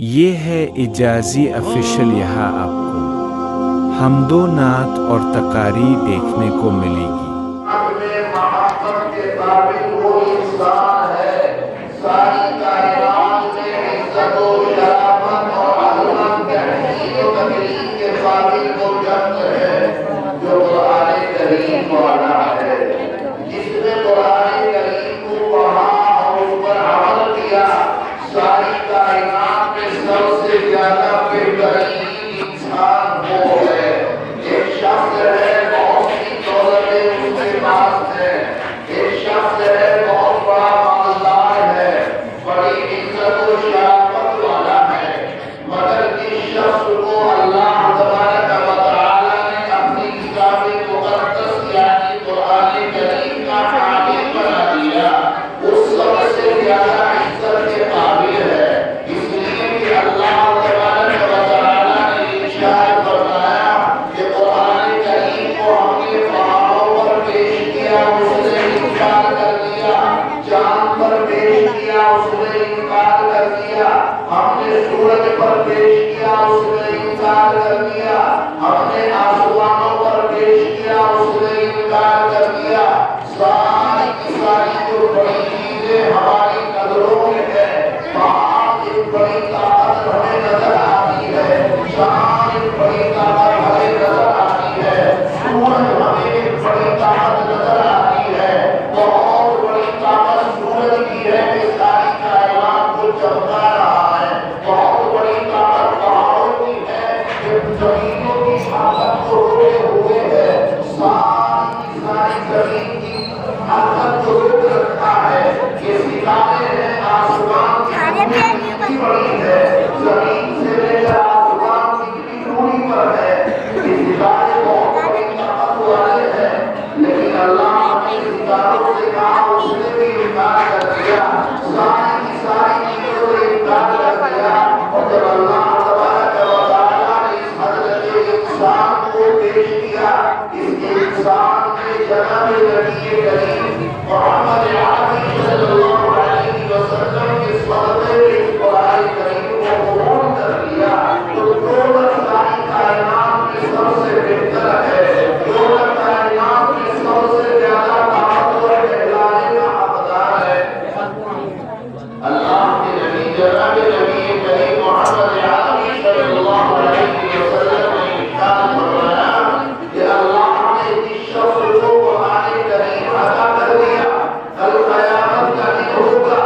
یہ ہے اجازی آفیشل، یہاں آپ کو حمد و نعت اور تقاریر دیکھنے کو ملے گی۔ اپنے محبت کے قابل وہ انسان ہے، ساری کائنات میں عزت و شرافت اور عظمت تحسین و تکریم کے قابل وہ شخص ہے جو قرآن کریم والا ہے، جس نے قرآن کریم کو پڑھا اور اس پر عمل کیا۔ ساری کائنات میں سب سے زیادہ بہترین انسان وہ ہے۔ ایک شخص ہے بہت سی دولتیں اس کے پاس ہے، ایک شخص ہے بہت بڑا مالدار ہے، بڑی عزت و شرافت والا ہے، مگر اس شخص کو اللہ تبارک و تعالی نے اپنی کتاب مقدس یعنی قرآن کریم کا حامل بنا دیا۔ اس سب سے زیادہ عزت کے قابل ہے، اس لیے کہ اللہ تبارک و تعالی نے ارشاد فرمایا کہ قرآن کریم کو ہم نے پہاڑوں پر پیش کیا، اس نے انکار کر دیا، چاند پر پیش کیا، اس نے انکار کر دیا، ہم نے سورج پر پیش کیا، اس نے انکار کر دیا، ہم نے آسمانوں پر پیش کیا، اس نے انکار کر دیا۔ ساری کی ساری جو بڑی چیزیں ہماری نظروں میں ہے، پہاڑ ایک بڑی طاقت ہمیں نظر آتی ہے، چاند ایک بڑی طاقت ہمیں نظر آتی ہے، سورج ہمیں ایک بڑی طاقت نظر آتی ہے، بہت بڑی طاقت سورج کی ہے کہ ساری کائنات کو چمکا رہا ہے، بہت بڑی طاقت پہاڑوں کی ہے کہ زمینوں کی حرکت کو روکے ہوئے ہے، ساری کی ساری زمین کی حرکت کو روک رکھا ہے۔ یہ ستارے ہیں، آسمان کی دوری کتنی بڑی ہے، زمین سے لے کر آسمان کی کتنی دوری پر ہے، یہ ستارے بہت بڑی طاقت والے ہیں، لیکن اللہ نے ستاروں سے کہا، اس نے بھی انکار کر دیا، ساری کی ساری چیزوں سے انکار کر دیا۔ اور جب اللہ تبارک و تعالیٰ نے اس حضرت انسان کو پیش کیا، اس انسان نے جناب نبی کریم محمد عربی صلی اللہ علیہ وسلم کے صدقے اس قرآن کریم کو قبول کر لیا، تو جو ساری کائنات میں سب سے بہتر ہے، جو کائنات میں سب سے زیادہ طاقتور کہلانے کا حقدار ہے، اللہ کے نبی جناب نبی کریم محمد عربی صلی اللہ علیہ وسلم نے ارشاد فرمایا کہ اللہ نے جس شخص کو قرآن کریم عطا کر دیا، کل قیامت کا دن ہوگا،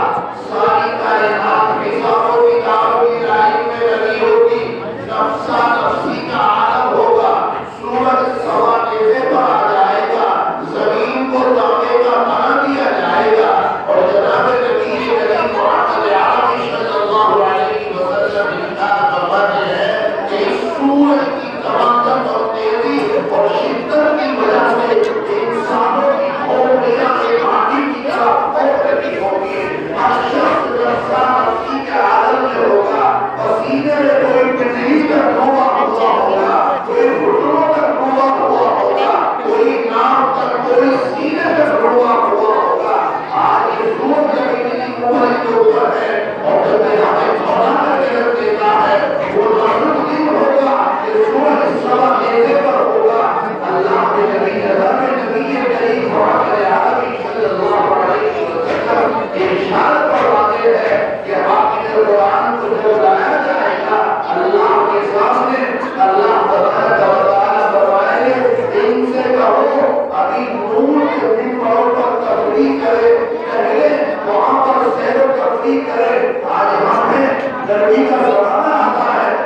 ساری کائنات حساب و کتاب کی لائن میں لگی ہوگی، نفسا نفسی کا عالم ہوگا، سورج سوا نیزے پر آ جائے گا، زمین کو تانبے کا بنا دیا جائے گا، اور جناب نبی کریم محمد عربی صلی اللہ علیہ وسلم ارشاد فرماتے ہیں کہ اس سورج کی تمام اور تیزی اور شدت کی وجہ سے انسانوں کی کھوپڑیاں ایک آندھی کی طرح پھیل رہی ہوگی، ہر شخص نفسا نفسی کے عالم میں ہوگا، پسینے میں کوئی بجلی کا ڈوبا ہوا ہوگا، کوئی گھٹنوں پر ڈوبا ہوا ہوگا، کوئی نام پر، کوئی سینے پر ڈوبا ہوا ہوگا۔ آج یہ سورج زمین کی عمر کے اوپر ہے اور جب ہمیں کھولا کر کے رکھ دیتا ہے، وہ لازم دن ہوگا کہ سورج سوا نیزے پر ہوگا۔ اللہ کے نبی حضرت نبی کریم محمد عربی صلی اللہ علیہ وسلم ارشاد فرماتے ہیں کہ حافظ قرآن کو جو لایا جائے گا اللہ کے سامنے، اللہ تبارک و تعالیٰ فرمائے گے ان سے کہو ابھی نور کے ممبروں پر تبلیغ کرے، پہلے وہاں پر سیر و تفریح کرے۔ آج ہم ہیں، گرمی کا زمانہ آتا ہے،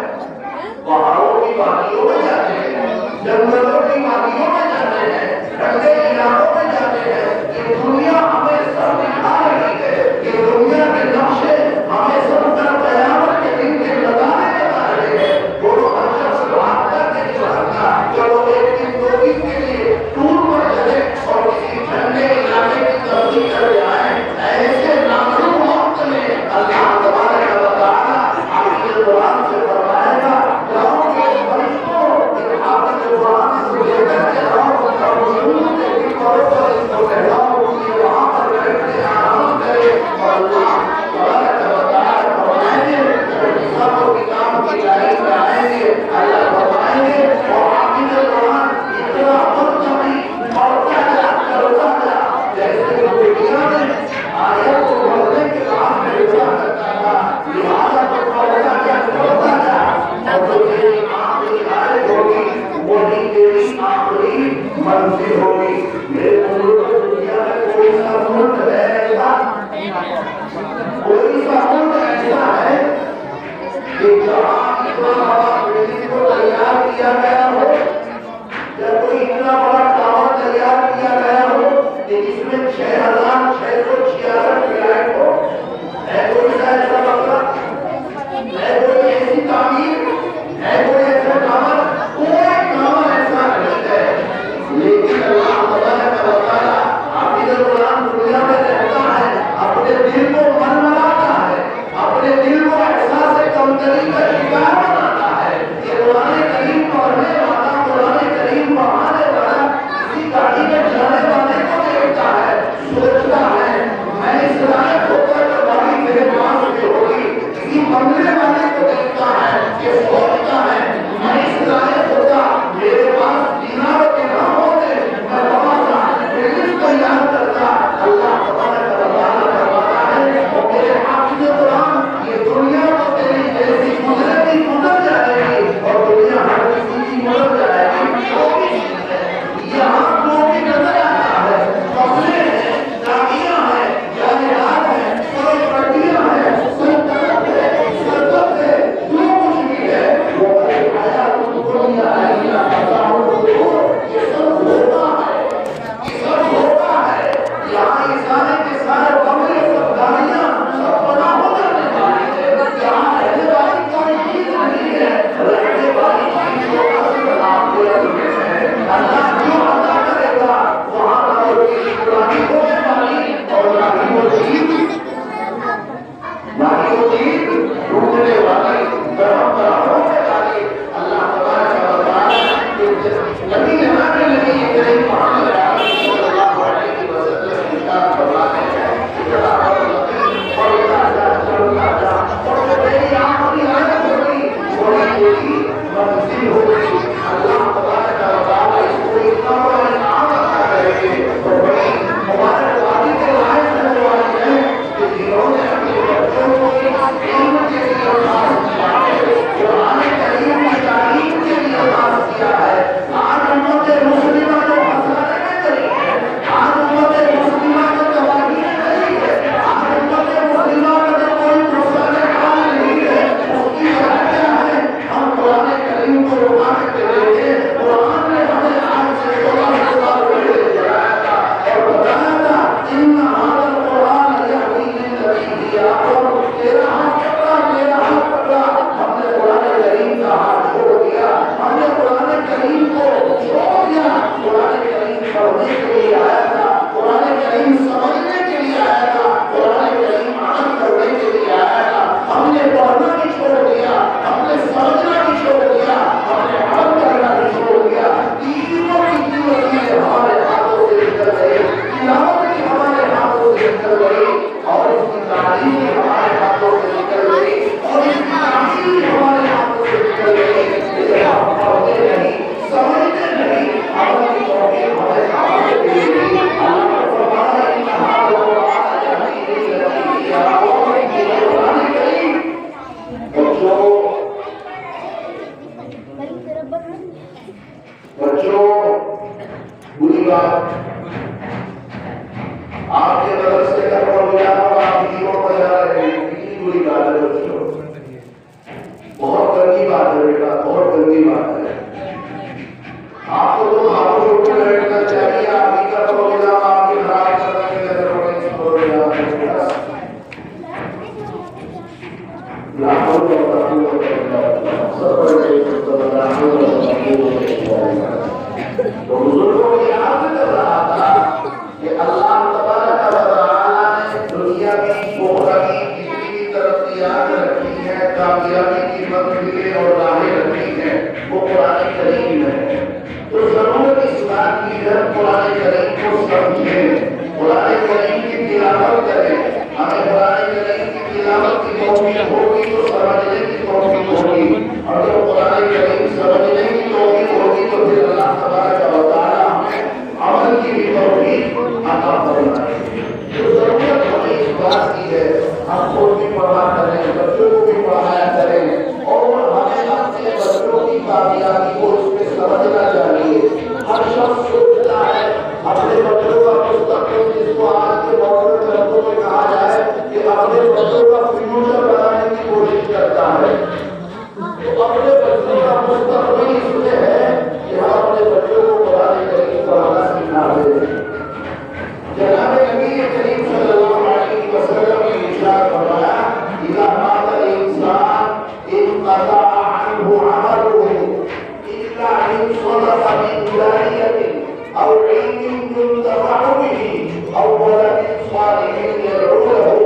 پہاڑوں کی وادیوں میں جاتے ہیں، جنگلوں کی وادیوں میں جاتے ہیں، ٹھنڈے علاقوں میں جاتے ہیں، یہ دنیا ہمیں سب دکھا رہی ہے، یہ دنیا کے نقشے ہمیں سب پر قیامت کے دن کے نظارے بتا رہے ہیں۔ وہ ہر شخص بھاگتا نہیں چاہتا، چلو ایک دن دو دن کے لیے ٹور پر چلے اور کسی ٹھنڈے علاقے کی تفریح کر جائیں۔ ایسے نامعلوم وقت میں اللہ تبارک و تعالیٰ حافظ اپنے بچوں کا فیوچر بنانے کی کوشش کرتا ہے. انقطع عنه عمله إلا من صدقة جارية أو علم ينتفع به أو ولد صالح يدعو له.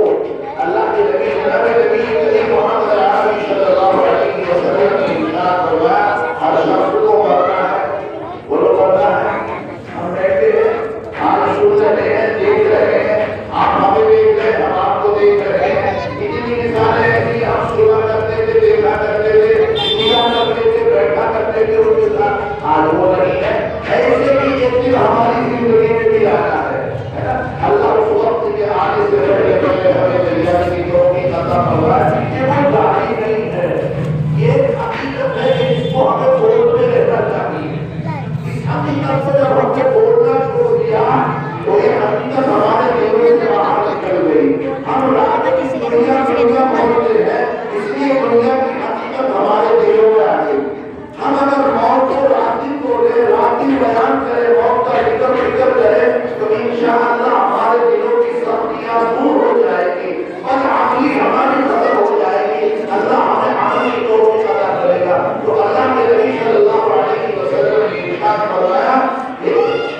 اللہ کے نبی جناب نبی کریم محمد عربی صلی اللہ علیہ وسلم نے ارشاد فرمایا ہر شخص کو مرنا ہے. وہ لوگ مرنا ہے. ہم بیٹھے ہیں آج سن رہے ہیں دیکھ رہے ہیں آپ ہمیں دیکھ رہے ہیں ہم آپ کو دیکھ رہے ہیں. اتنی مثالیں ایسی ہم سنا کرتے تھے دیکھا کرتے تھے سنا کرتے تھے بیٹھا کرتے تھے ان کے ساتھ. آج وہ نہیں ہے. ایسے ہی ایک دن ہماری زندگی میں بھی آنا ہے. اللہ اس وقت کے آنے سے پہلے ہمیں دنیا کی توفیق عطا فرمائے. یہ کوئی داڑھی نہیں ہے. یہ حقیقت ہے کہ اس کو ہمیں بولتے رہنا چاہیے. اس حقیقت سے جب ہم نے بولنا چھوڑ دیا تو یہ حقیقت ہمارے دلوں سے باہر نکل گئی. ہم رات کی دنیا بولتے ہیں اس لیے دنیا کی حقیقت ہمارے دلوں میں آ گئی. ہم اگر موت کو رات دن بولے رات دن بیان کرے موت کا ذکر کرے تو انشاءاللہ ہمارے دلوں کی سختیاں دور ہو جائے گی اور عملی ہماری ختم ہو جائے گی. اللہ ہمیں عملی توفیق عطا کرے گا. تو اللہ کے نبی صلی اللہ علیہ وسلم نے ارشاد فرمایا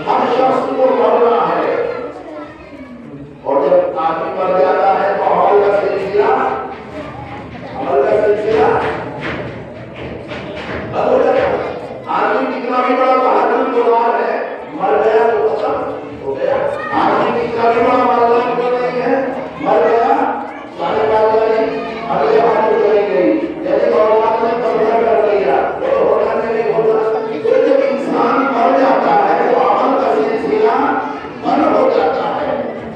ہر شخص کو مرنا ہے اور جب آدمی مر جاتا ہے تو عمل کا سلسلہ آدمی کتنا بھی بڑا بہادر گزار ہے مر گیا تو ختم ہو گیا. آدمی کتنا بھی بڑا مردہ نہیں ہے مر گیا سارے بات نہیں اگلے ہاتھ چلی گئی. جیسے اولاد نے قبضہ کر لیا وہ ہونا نہیں ہوتا. تو جب انسان مر جاتا ہے تو عمل کا سلسلہ بند ہو جاتا ہے.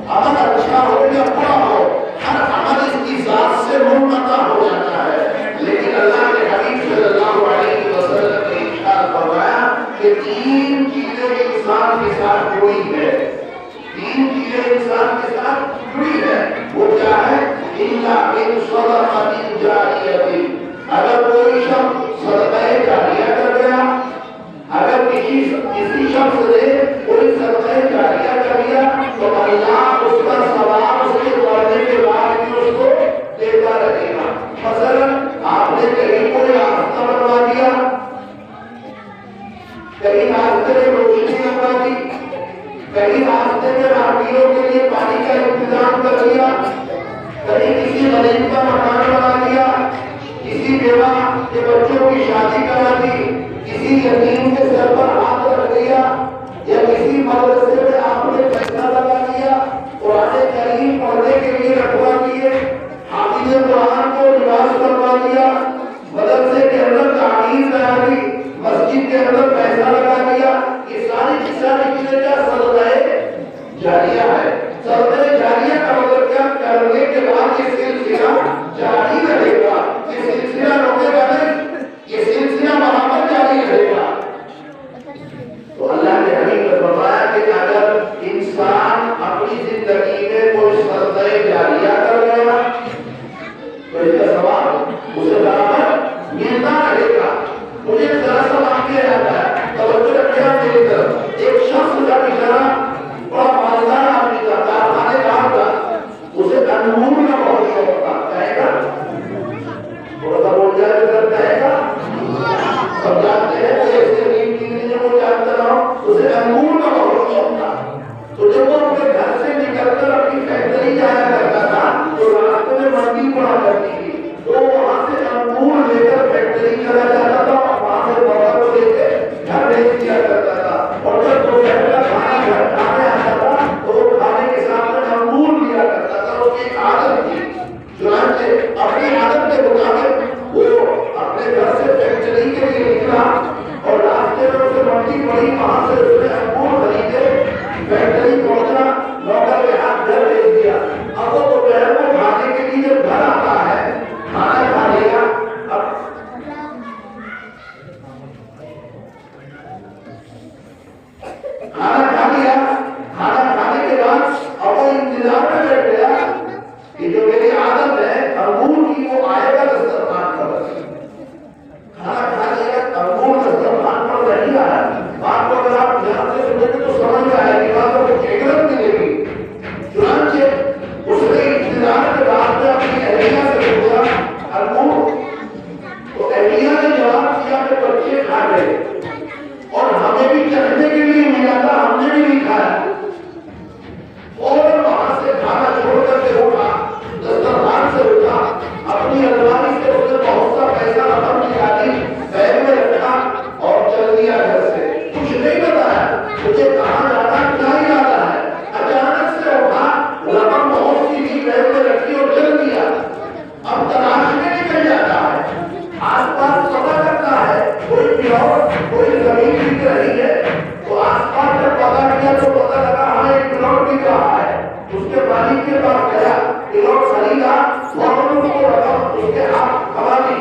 عمل اچھا ہو یا برا ہو ہر عمل اس کی ذات سے منقطع ہو جاتا ہے. لیکن اللہ کے حبیب صلی اللہ علیہ وسلم نے ارشاد فرمایا کہ تین چیزیں انسان کے ساتھ جڑی ہے. تین چیزیں انسان کے ساتھ جڑی ہے. وہ کیا ہے؟ الا من صدقۃ جاریہ. اگر کوئی شخص صدقہ جاریہ کر گیا اگر کسی شخص نے کوئی صدقہ جاریہ کر دیا تو اللہ اس کا ثواب اس کے مرنے کے بعد بھی اس کو دیتا رہے گا. مثلا آپ نے کہیں کوئی راستہ بنوا دیا کہیں راستے میں روشنی لگوا دی کہیں راستے میں راہگیروں کے لیے پانی کا انتظام کر دیا کہیں کسی غریب کا مکان بنا دیا کسی بیوہ کے بچوں کی شادی کرا دی کسی یتیم کے سر پر ہاتھ رکھ دیا یا کسی مدرسے میں آپ نے پیسہ لگا دیا قرآن کریم پڑھنے کے لیے رکھوا دیے حافظ قرآن کو لباس کروا دیا مدرسے کے اندر تعمیر کرا دی مسجد کے اندر پیسہ لگا دیا. یہ ساری چیزیں کیا صدقہ جاریہ ہے. صدقہ جاریہ کا مطلب کیا کرنے کے بعد یہ سلسلہ جاری رہے گا. یہ سلسلہ رکے گا نہیں یہ سلسلہ برابر جاری رہے گا. تو اللہ نے حبیب نے فرمایا کہ اگر انسان اپنی زندگی میں کوئی صدقہ جاریہ کر گیا تو اس کا ثواب اسے برابر ملتا رہے گا. مجھے ذرا سا واقعہ آتا ہے توجہ رکھنا میری طرف. ایک شخص کا بیچارہ بڑا مالدار آدمی تھا کارخانے کام تھا اسے انگور کا بہت شوق تھا. کہے گا تھوڑا سا بول جائے تو کہے گا سب جانتے ہیں ایسے وہ جانتا رہا اسے انگور کا بہت شوق تھا. تو جب وہ اپنے گھر سے نکل کر اپنی فیکٹری جایا کرتا تھا تو راستے میں منڈی پڑا کرتی تھی تو وہاں سے انگور لے کر فیکٹری چلا جاتا تھا وہاں سے بڑا کو لے کے گھر بھیج دیا کرتا تھا. اور جب دوپہر کا کھانا گھر کھانے آتا تھا تو وہ کھانے کے ساتھ انگور لیا کرتا تھا. اس کی ایک عادت تھی. چنانچہ اپنی عادت کے مطابق وہ اپنے گھر سے فیکٹری کے لیے نکلا اور راستے میں اسے منڈی پڑی وہاں سے اس نے کے پاس گیا، پلوٹ خریدا، فوراً اس کو رقم اس کے ہاتھ کما دی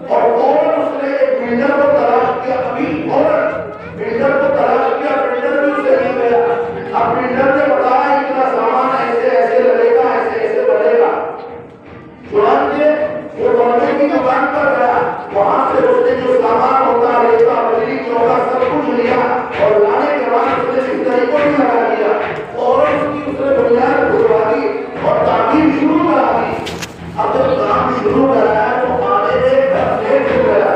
اور فوراً اس نے ایک بلڈر کو تلاش کیا، ابھی فوراً بلڈر کو تلاش کیا، بلڈر بھی اسے مل گیا۔ اب بلڈر نے بتایا اتنا سامان ایسے ایسے لگے گا، ایسے ایسے بڑھے گا۔ چنانچہ وہ بڑھنے کی دکان پر گیا، وہاں سے اس نے جو سامان ہوتا ریتا بجلی چوکا سب کچھ لیا اور لانے کے بعد اس نے مستری کو بھی لگا دیا اور اس کی اس نے بنیاد کھلوا دی اور تعمیر شروع کرا دی۔ اب جب کام شروع کرایا تو آنے میں گھر لیٹ ہو گیا،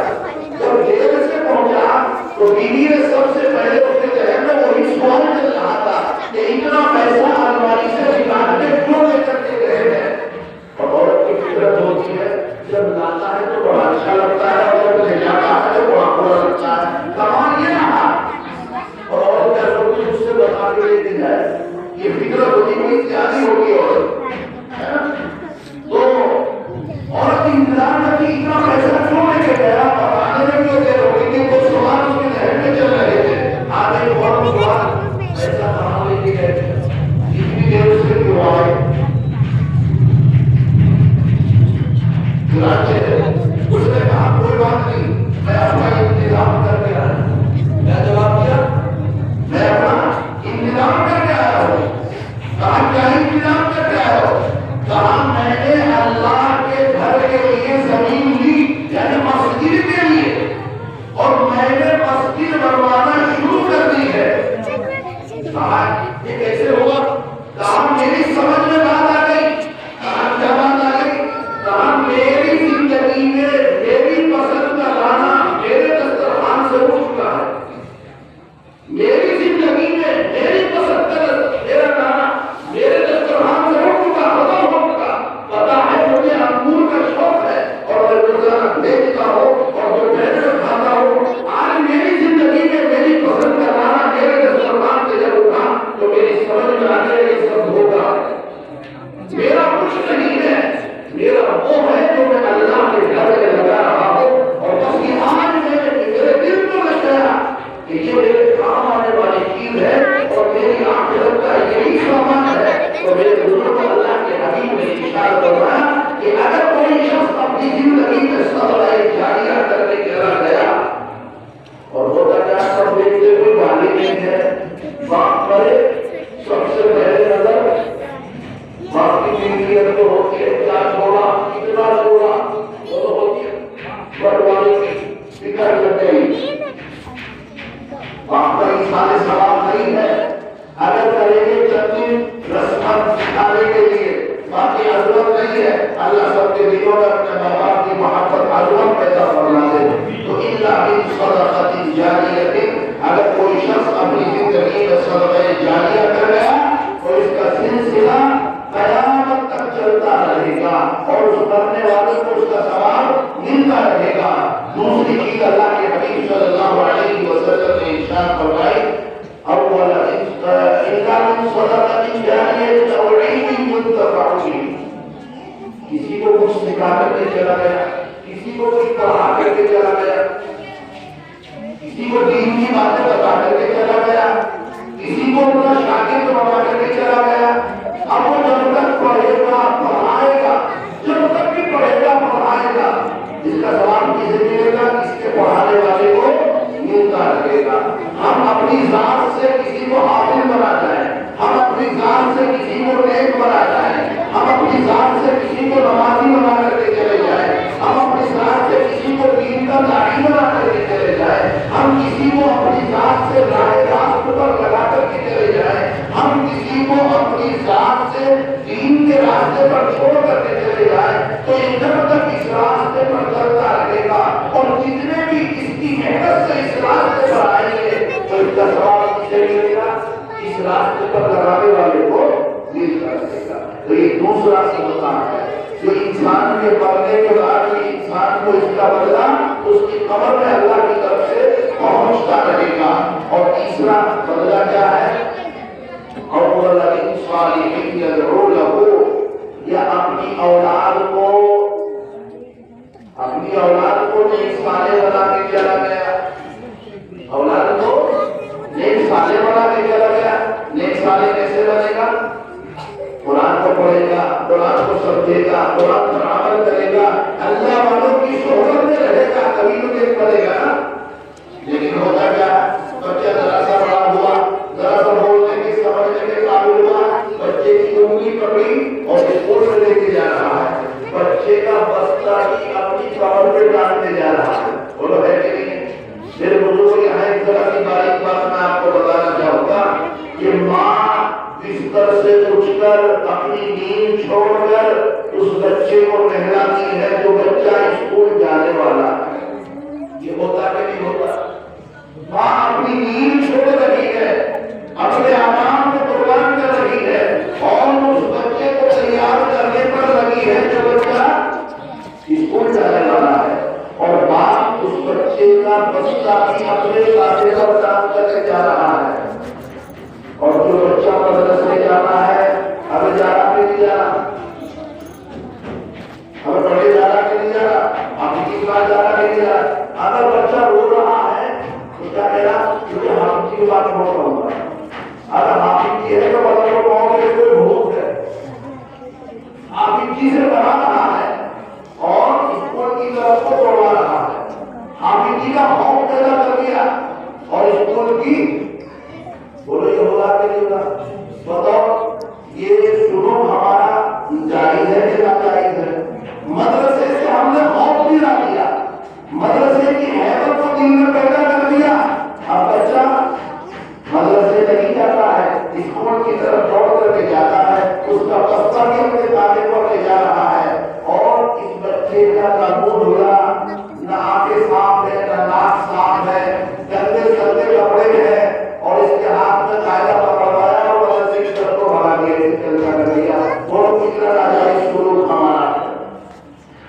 جب دیر سے پہنچا تو بیوی نے سب سے پہلے اس کے ذہن میں وہی سوال چل رہا تھا کہ اتنا پیسہ الماری سے نکال کے کیوں لے کر کے گئے ہیں؟ اور عورت کی فطرت ہوتی ہے، جب لاتا ہے تو بڑا اچھا لگتا ہے اور جب لے جاتا ہے تو بڑا برا لگتا ہے۔ کمال یہ رہا اور عورت کا سب کچھ اس سے بتا کے لے دی جائے، یہ فطرت ہوتی کوئی زیادہ ہوگی عورت ہے نا؟ تو عورت کی انتظار میں کہ اتنا پیسہ کیوں لے کے گیا، بتانے میں کیوں دیر ہو گئی کہ وہ سوال اس کے ذہن میں چل رہے تھے۔ آگے فوراً سوال پیسہ کہاں لے کے گئے، اتنی دیر اس سے کیوں آئے؟ اس نے کہا کوئی بات نہیں، میں اپنا انتظام کر کے آیا ہوں۔ کیا جواب دیا؟ میں اپنا انتظام کر کے آیا ہوں۔ کہا کیا انتظام کر کے آیا ہو؟ کہا میں نے اللہ کے گھر کے لیے زمین لی، یعنی مسجد کے لیے، اور میں نے مسجد بنوانا شروع کر دی ہے۔ کہا یہ کیسے ہوا؟ کہا میری سمجھ میں بات آ گئی۔ کہا کیا بات آ گئی؟ کہا میری زندگی میں میری پسند کا کھانا میرے دسترخوان سے اٹھ چکا ہے۔ میری زندگی میں میری پسند کا میرا کھانا میرے دسترخوان سے اٹھ چکا، ختم ہو چکا۔ پتا ہے مجھے انگور کا شوق ہے اور میں روزانہ بیچتا ہوں اور جو میں کھاتا ہوں، آج میری زندگی میں میری پسند کا کھانا میرے دسترخوان سے جب اٹھا تو میری سمجھ میں آ گیا یہ سب ہوگا۔ میرا کچھ نہیں ہے، میرا وہ ہے جو میں اللہ کے گھر میں لگا رہا ہوں، اور بس یہ آج میرے دل کو لگ گیا کہ یہ میرے کام آنے والی چیز ہے اور میری آخرت کا یہی سامان ہے۔ تو میرے بزرگ اللہ کے حبیب نے ارشاد فرمایا کہ اگر کوئی شخص اپنی زندگی میں صدقہ جاریہ کرنے چلا گیا اور ہوتا کیا سب دیکھتے کوئی والی نہیں ہے، باپ مرے سب سے پہلے نظر باپ کی نیت تو ہوتی ہے، کیا چھوڑا کتنا چھوڑا وہ تو ہوتی ہے، بڑھوانے کی فکر لگ گئی۔ باپ کا انسان سوال نہیں ہے، اگر کریں گے چند رسمت دکھانے کے لیے، باقی عظمت نہیں ہے۔ اللہ سب کے دلوں میں اپنے ماں باپ کی محبت عظمت پیدا فرما دے۔ تو الا من صدقۃ جاریہ، اگر کوئی شخص اپنی زندگی میں صدقہ جاریہ کر گیا تو اس کا سلسلہ قیامت تک چلتا رہے گا اور اس کرنے والے کو اس کا ثواب ملتا رہے گا۔ دوسری چیز اللہ کے حبیب صلی اللہ علیہ وسلم نے ارشاد فرمائی، اول الا من صدقۃ جاریہ او علم ينتفع به، کسی کو کچھ سکھا کر کے چلا گیا، کسی کو کچھ پڑھا کر کے چلا گیا، کسی کو دین کی باتیں بتا کر کے چلا گیا، کسی کو اپنا شاگرد بنا کر کے چلا گیا۔ اب وہ جب تک پڑھے گا پڑھائے گا، جب تک بھی پڑھے گا پڑھائے گا، اس کا ثواب کسے ملے گا؟ اس کے پڑھانے والے کو ملتا رہے گا۔ ہم اپنی ذات سے کسی کو حافظ بنا جائیں، ہم اپنی ذات سے کسی کو نیک بنا جائیں، ہم اپنی ذات سے کسی کو نمازی بنا کر کے چلے جائیں، ہم اپنی ذات سے کسی کو دین کا داعی بنا کر کے چلے جائیں، ہم کسی کو اپنی ذات سے راہ راست پر لگا کر کے چلے جائیں، ہم کسی کو اپنی ذات سے دین کے راستے پر چھوڑ کر کے چلے جائیں، تو یہ جب تک اس راستے پر چلتا رہے گا اور جتنے بھی اس کی محنت سے اس راستے پر آئیں گے تو اس کا ثواب کسے ملے گا؟ اس راستے پر لگانے والے کو ملتا رہے گا۔ تو یہ دوسرا سبقہ ہے جو انسان کے مرنے کے بعد بھی انسان کو اس کا بدلہ اس کی قبر میں اللہ کی طرف سے پہنچتا رہے گا۔ اور تیسرا بدلہ کیا ہے؟ اول صالح يدعو له، یا اپنی اولاد کو نیک صالح بنا کے چلا گیا، اولاد کو نیک صالح بنا کے چلا گیا۔ نیک صالح کیسے بنے گا؟ قرآن کو پڑھے سمجھے گا، قرآن پر عمل کرے گا، اللہ والوں کی صحبت میں رہے گا، کبھی تو دیکھ پڑے گا نا۔ لیکن ہوتا کیا ہے، بچہ ذرا سا بڑا ہوا، ذرا سا بولنے کے سمجھنے کے قابل ہوا، بچے کی انگلی پکڑی اور اسکول میں لے کے جا رہا ہے، بچے کا بستہ ہی اپنی کمر پہ ڈالنے جا رہا ہے، بولو ہے کہ نہیں؟ میرے بزرگ یہاں ایک ذرا سی باریک بات میں آپ کو بتانا چاہوں گا کہ ماں بستر سے اٹھ کر اپنی نیند چھوڑ کر اس بچے کو نہلاتی ہے جو بچہ اسکول جانے والا ہے۔ یہ ہوتا کہ نہیں ہوتا؟ ماں اپنی نیند چھوڑ رہی ہے، اپنے آرام کو قربان کر رہی ہے اور اس بچے کو تیار کرنے پر لگی ہے جو بچہ اسکول جانے والا ہے، اور باپ اس بچے کا بستہ بھی اپنے کاندھے پر ڈال کر کے جا رہا ہے، اور جو بچہ مدرسے جانا ہے ہمیں جانا کہ نہیں جانا، ہمیں پڑھے جانا کہ نہیں جانا، آپ کی بات جانا کہ نہیں جانا۔ اگر بچہ رو رہا ہے تو کیا کہنا، مجھے حافظ کی بات بہت پڑھوں گا، اگر حافظ کی ہے تو بڑا کو پاؤں کے کوئی بھوک ہے، حافظ جی سے پڑھا رہا ہے اور اسکول کی طرف کو توڑوا رہا ہے، حافظ جی کا ہوم پیدا کر دیا اور اسکول کی بولو یہ ہوگا کہ نہیں ہوگا؟ بتاؤ یہ سلوک ہمارا جائز ہے کہ ناجائز ہے؟ مدرسے سے ہم نے خوف دلا دیا، مدرسے کی حیبت کو دل میں پیدا کر دیا، اب بچہ مدرسے نہیں جاتا ہے، اسکول کی طرف دوڑ کر کے جاتا ہے، اس کا بستہ بھی اپنے کاندھے پر لے جا رہا ہے، اور اس بچے کا نہ منہ دھلا، نہ آنکھیں صاف ہے، نہ ناک صاف ہے، گندے گندے کپڑے ہیں، اور اس کے ہاتھ میں قاعدہ پکڑوایا اور مدرسے کی طرف کو بھگا دیا، چلتا کر دیا، اور کتنا ناجائز سلوک ہمارا ہے،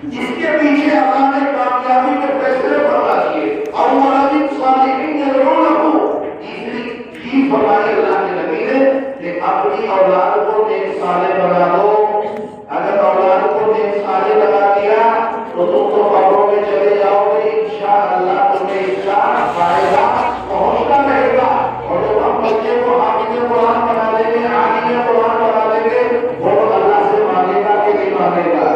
جس کے پیچھے اللہ نے کامیابی کے فیصلے فرما دیے، اور مرادی صالحین یدعونہ، تیسری فرمائی اللہ کے نبی نے کہ اپنی اولاد کو نیک صالح بنا دو، اگر اولاد کو نیک صالح بنا دیا تو تم تو قبروں میں چلے جاؤ گے، انشاءاللہ تمہیں اس کا فائدہ پہنچتا رہے گا، اور جب ہم بچے کو حافظ قرآن بنا دیں گے، عالم قرآن بنا دیں گے، وہ اللہ سے مانگے گا کہ نہیں مانگے گا،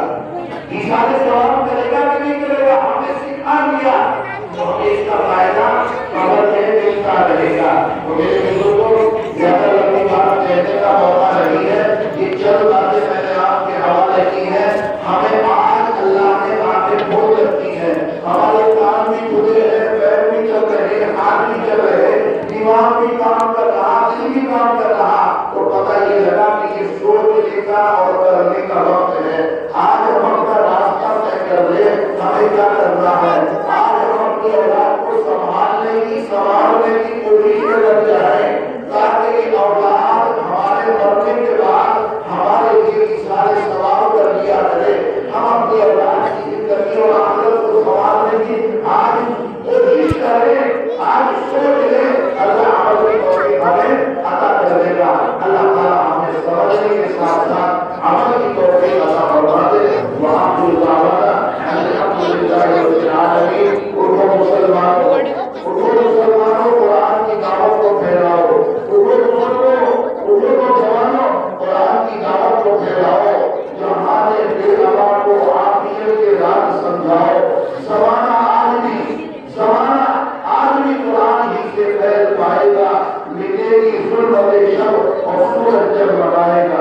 ایثار ثواب کرے گا کہ نہیں کرے گا، ہم نے سکھا دیا تو ہمیں اس کا فائدہ قبر میں ملتا رہے گا۔ تو میرے بزرگوں، زیادہ لمبی بات کہنے کا موقع نہیں ہے، یہ چند باتیں میں نے آپ کے حوالے کی ہیں، ہمیں آج اللہ نے آنکھیں کھول رکھی ہیں، ہمارے کان بھی کھلے ہیں، پیر بھی چل رہے ہیں، ہاتھ بھی چل رہے ہیں، دماغ بھی کام کر رہا، دل بھی کام کر رہا، تو پتہ یہ لگا کہ یہ سوچنے کا اور کرنے کا وقت ہے۔ آج ہم اپنا راستہ طے کر لیں، ہمیں کیا کرنا ہے، آج ہم اپنی اولاد کو سنبھالنے کی کوشش میں لگ جائیں، تاکہ یہ اولاد ہمارے مرنے کے بعد ہمارے لیے سارے ثواب کر دیا کرے، ہم اپنی اولاد کی زندگی اور آخرت کو سنبھالنے کی آج کوشش کریں، آج سوچ لیں، اللہ عمل کی توفیق ہمیں عطا کر دے گا، اللہ تعالیٰ ہمیں سمجھنے کے ساتھ ساتھ عمل کی توفیق عطا فرما دے۔ وآخر دعوانا الحمدللہ رب العالمین۔ اٹھو مسلمانوں، قرآن کی دعوت کو پھیلاؤ، اٹھو بزرگوں، اٹھو نوجوانوں، قرآن کی دعوت کو پھیلاؤ، جہاں بے نوا کو عافیت کے راز سمجھاؤ، زمانہ آج بھی قرآن ہی سے پھیل پائے گا، مٹے گی ظلم و شر اور سورج جگمگائے گا۔